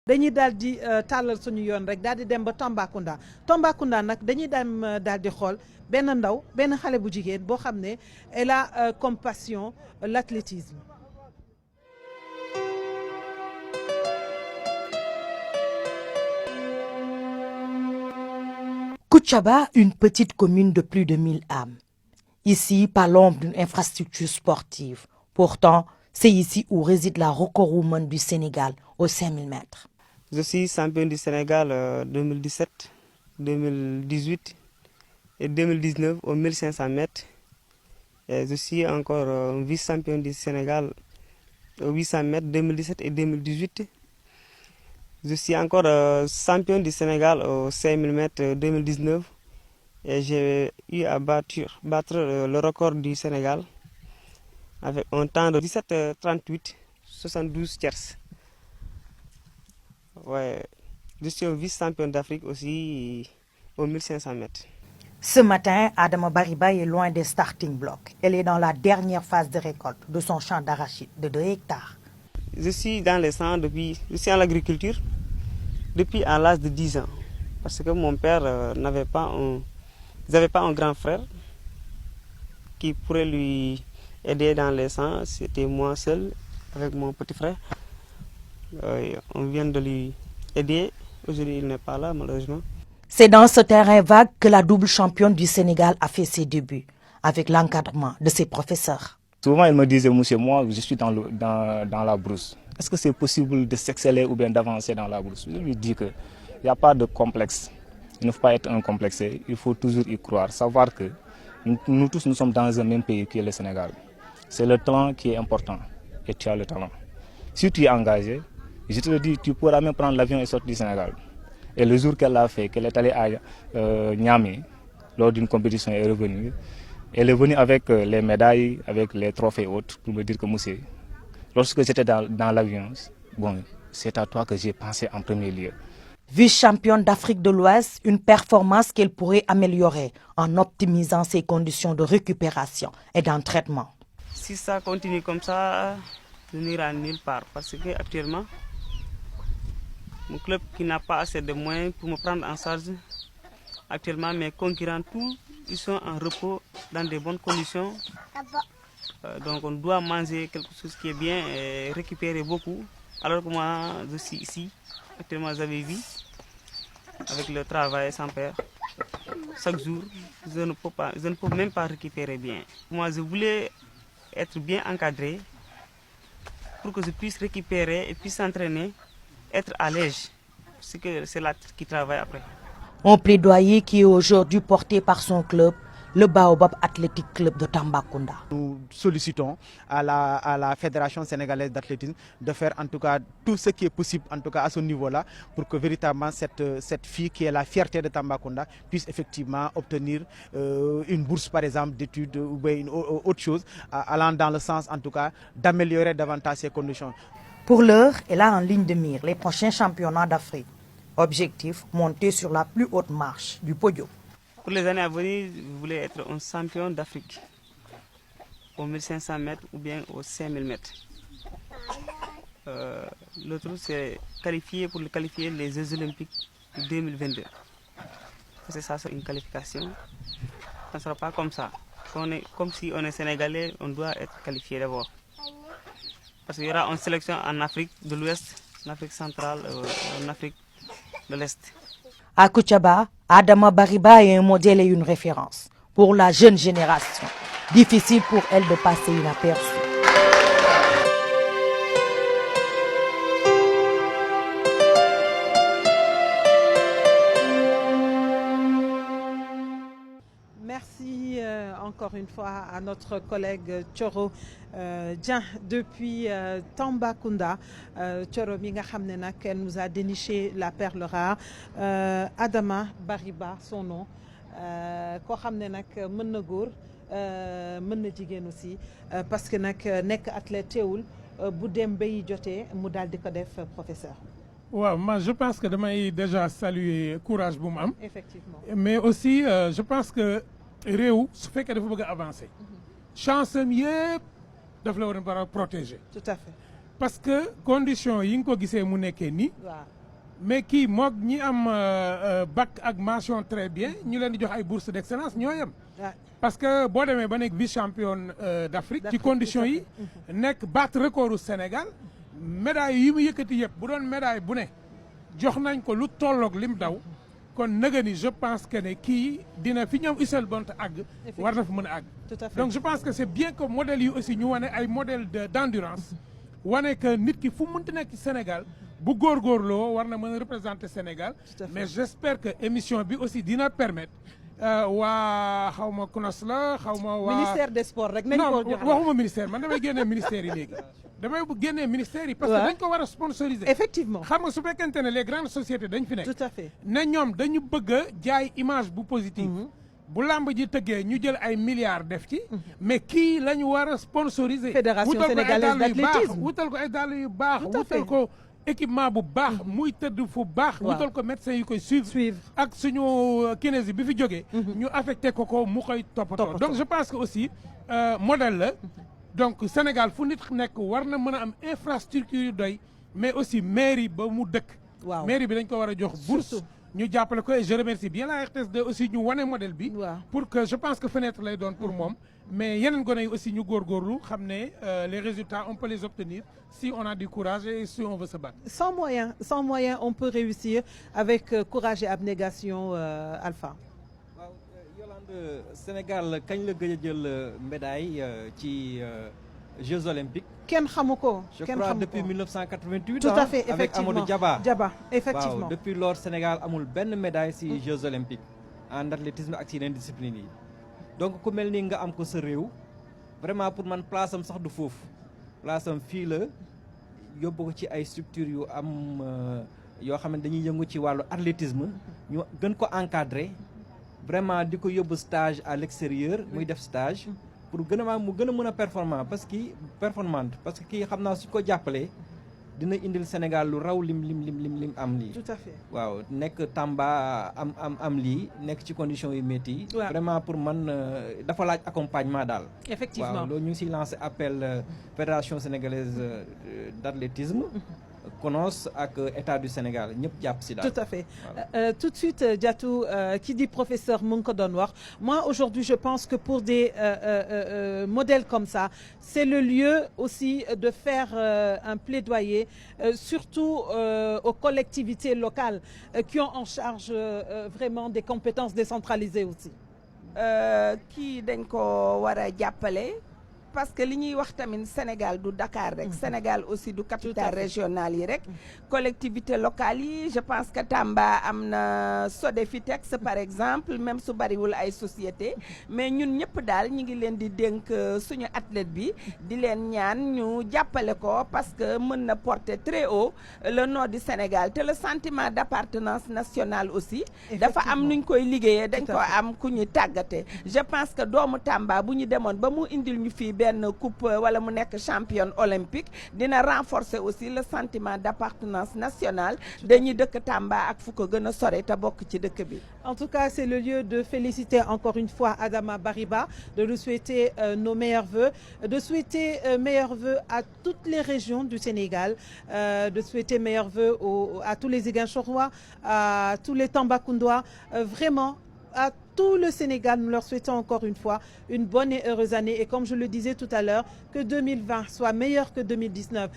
dañuy daal di tàllal suñu yoon rek daal di dem ba Tambacounda nag dañuy dem daal di xool benn xale bu jigéen boo xam ne elle a comme passion l'athlétisme. Koutchaba, une petite commune de plus de 1000 âmes. Ici, pas l'ombre d'une infrastructure sportive. Pourtant, c'est ici où réside la record woman du Sénégal aux 5000 mètres. Je suis champion du Sénégal 2017, 2018 et 2019 aux 1500 mètres. Et je suis encore vice-champion du Sénégal aux 800 mètres 2017 et 2018. Je suis encore champion du Sénégal aux 5000 mètres 2019 et j'ai eu à battre le record du Sénégal avec un temps de 17,38, 72 tiers. Ouais. Je suis vice-champion d'Afrique aussi aux 1500 mètres. Ce matin, Adama Bariba est loin des starting blocks. Elle est dans la dernière phase de récolte de son champ d'arachide de 2 hectares. Je suis dans les champs je suis en agriculture depuis à l'âge de 10 ans. Parce que mon père n'avait pas un grand frère qui pourrait lui aider dans les champs. C'était moi seul avec mon petit frère. On vient de lui aider. Aujourd'hui, il n'est pas là, malheureusement. C'est dans ce terrain vague que la double championne du Sénégal a fait ses débuts, avec l'encadrement de ses professeurs. Souvent, il me disait, monsieur, moi, je suis dans la brousse. Est-ce que c'est possible de s'exceller ou bien d'avancer dans la brousse? Je lui dis qu'il n'y a pas de complexe. Il ne faut pas être un complexé. Il faut toujours y croire. Savoir que nous tous, nous sommes dans un même pays qui est le Sénégal. C'est le talent qui est important. Et tu as le talent. Si tu es engagé, je te le dis, tu pourras même prendre l'avion et sortir du Sénégal. Et le jour qu'elle a fait, qu'elle est allée à Niamey, lors d'une compétition, elle est revenue. Elle est venue avec les médailles, avec les trophées autres, pour me dire que monsieur, lorsque j'étais dans l'avion, bon, c'est à toi que j'ai pensé en premier lieu. Vice-championne d'Afrique de l'Ouest, une performance qu'elle pourrait améliorer en optimisant ses conditions de récupération et d'entraînement. Si ça continue comme ça, je n'irai nulle part. Parce qu'actuellement, mon club qui n'a pas assez de moyens pour me prendre en charge, actuellement mes concurrents, tous, ils sont en repos dans de bonnes conditions. Donc on doit manger quelque chose qui est bien et récupérer beaucoup. Alors que moi, je suis ici, actuellement j'avais vu, avec le travail sans père. Chaque jour, je ne peux même pas récupérer bien. Moi, je voulais être bien encadré pour que je puisse récupérer et puisse s'entraîner, être à l'aise. C'est là qui travaille après. Un plaidoyer qui est aujourd'hui porté par son club, le Baobab Athletic Club de Tambacounda. Nous sollicitons à la Fédération sénégalaise d'athlétisme de faire en tout cas tout ce qui est possible, en tout cas à ce niveau-là, pour que véritablement cette fille qui est la fierté de Tambacounda puisse effectivement obtenir une bourse par exemple d'études ou une autre chose, allant dans le sens en tout cas d'améliorer davantage ses conditions. Pour l'heure, elle a en ligne de mire les prochains championnats d'Afrique. Objectif, monter sur la plus haute marche du podium. Pour les années à venir, je voulais être un champion d'Afrique aux 1500 mètres ou bien aux 5000 mètres. L'autre, c'est qualifier les Jeux Olympiques de 2022. Parce que ça, c'est une qualification. Ça ne sera pas comme ça. Comme si on est Sénégalais, on doit être qualifié d'abord. Parce qu'il y aura une sélection en Afrique de l'Ouest, en Afrique centrale, en Afrique de l'Est. À Koutchaba, Adama Bariba est un modèle et une référence pour la jeune génération. Difficile pour elle de passer inaperçue. Merci encore une fois à notre collègue Thioro Dieng depuis Tambacounda. Thioro mi nga xam ne nag elle nous a déniché la perle rare. Adama Bariba son nom koo xam ne nag mën na góor mën na jigéen aussi parce que nag nekk athlète teewul bu dem bay jotee mu daal di ko def professeur. waaw moi je pense que damay déjà saluer courage bu mu am. Effectivement. Mais aussi je pense que réew su fekkee dafa bëgg a avancer. chance am yëpp daf la war a protéger. Tout à fait. parce que condition yi nga ko gisee mu nekkee nii. waaw mais kii moog ñi am bac ak mention très bien ñu leen di jox ay bourse d'excellence ñoo yem. parce que boo demee ba nekk vice championne d'Afrique ci conditions yi. nekk battre recordu Sénégal. médaille yi mu yëkkati yëpp bu doon médaille bu ne jox nañ ko lu tolloog lim daw. kon naga ni je pense que ne kii dina fi ñoom Usain Bolt àgg. war na fa mën a àgg. tout à fait donc je pense que c'est bien que modèles yi aussi ñu wane ay modèles d'endurance. wane que nit ki fu mënti nekk ci Sénégal. bu góorgóorloo war na mën a représenter Sénégal. mais j'espère que émission bi aussi dina permettre. waa xaw ma CNOS la xaw ma waa ministère des sports rek nañ ko jox non waxuma ministère man damay génnee ministère yi léegi. damay génnee ministère yi. parce que dañ ko war a sponsoriser. effectivement xam nga su fekkente ne les grandes sociétés dañ fi nekk. tout à fait ne ñoom dañu bëgg a jaay image bu positive. bu làmb ji tëggee ñu jël ay milliards def ci. mais kii la ñu war a sponsoriser. fédération sénégalaise d'athlétisme wutal ko ay dàll yu baax. wutal ko équipement bu baax. muy tëdd fu baax. wutal ko médecin yu koy suivre. ak suñu kinési bi fi jógee. ñu affecté ko mu koy toppatoo. donc je pense que aussi modèle la. donc Sénégal fu nit nekk war na mën a am infrastructure yu doy. mais aussi mairie ba mu dëkk. waaw mairie bi dañ ko war a jox bourse. ñu jàppale ko et je remercie bien la RTS2 aussi ñu wane modèle bi. pour que je pense que fenêtre lay doon pour moom. mais yeneen gone yi aussi ñu góorgóorlu xam ne les résultats on peut les obtenir si on a du courage et si on veut se battre. sans moyen on peut réussir avec courage et abnégation Alpha. waaw Yolande Sénégal kañ la gëj a jël médaille ci Jeux olympiques. kenn xamu ko je crois depuis 1988. tout à fait avec Amadou Diaba. effectivement waaw depuis lors Sénégal amul benn médaille ci Jeux olympiques en athlétisme ak ci yeneen discipline yi. donc ku mel ni nga am ko sa réew vraiment pour man place am sax du foofu place am fii la yóbbu ko ci ay structures yu am yoo xam ne dañuy yëngu ci wàllu athlétisme ñu gën ko encadrer vraiment di ko yóbbu stage à l'extérieur muy def stage. pour mu gën a mën a performante parce que kii xam naa suñ ko jàppalee dina indil Sénégal lu raw lim am lii. tout à fait waaw nekk Tamba am lii nekk ci conditions yu métti. vraiment pour man dafa laaj accompagnement daal. effectivement waaw loolu ñu ngi siy lancé appel fédération sénégalaise d'athlétisme. CNOS ak État du Sénégal ñëpp jàpp si daal. tout à fait tout de suite Diatou qui dit professeur mu ngi ko doon wax moi aujourd'hui je pense que pour des modèles comme ça c'est le lieu aussi de faire un plaidoyer surtout aux collectivités locales qui ont en charge vraiment des compétences décentralisées aussi. kii dañ ko war a jàppale. parce que li ñuy wax tamit Sénégal du Dakar rek Sénégal aussi du capitale régionale yi rek collectivité locale yi je pense que Tamba am na Sodefitex par exemple même su bariwul ay société mais ñun ñëpp daal ñu ngi leen di dénk suñu athlète bi di leen ñaan ñu jàppale ko parce que mën na porter très haut le nom du Sénégal te le sentiment d'appartenance nationale aussi dafa am nuñ koy liggéeyee dañ ko am ku ñu tàggate je pense que doomu Tamba bu ñu demoon ba mu indil ñu fii benn coupe wala mu nekk championne olympique dina renforcer aussi le sentiment d'appartenance nationale dañuy dëkk Tamba ak fu ko gën a sore te bokk ci dëkk bi. En tout cas, c'est le lieu de féliciter encore une fois Adama Bariba, de lui souhaiter nos meilleurs vœux, de souhaiter meilleurs vœux à toutes les régions du Sénégal, de souhaiter meilleurs vœux à tous les Ziguinchorois, à tous les Tambacoundois, vraiment à tout le Sénégal. Nous leur souhaitons encore une fois une bonne et heureuse année et comme je le disais tout à l'heure, que 2020 soit meilleur que 2019.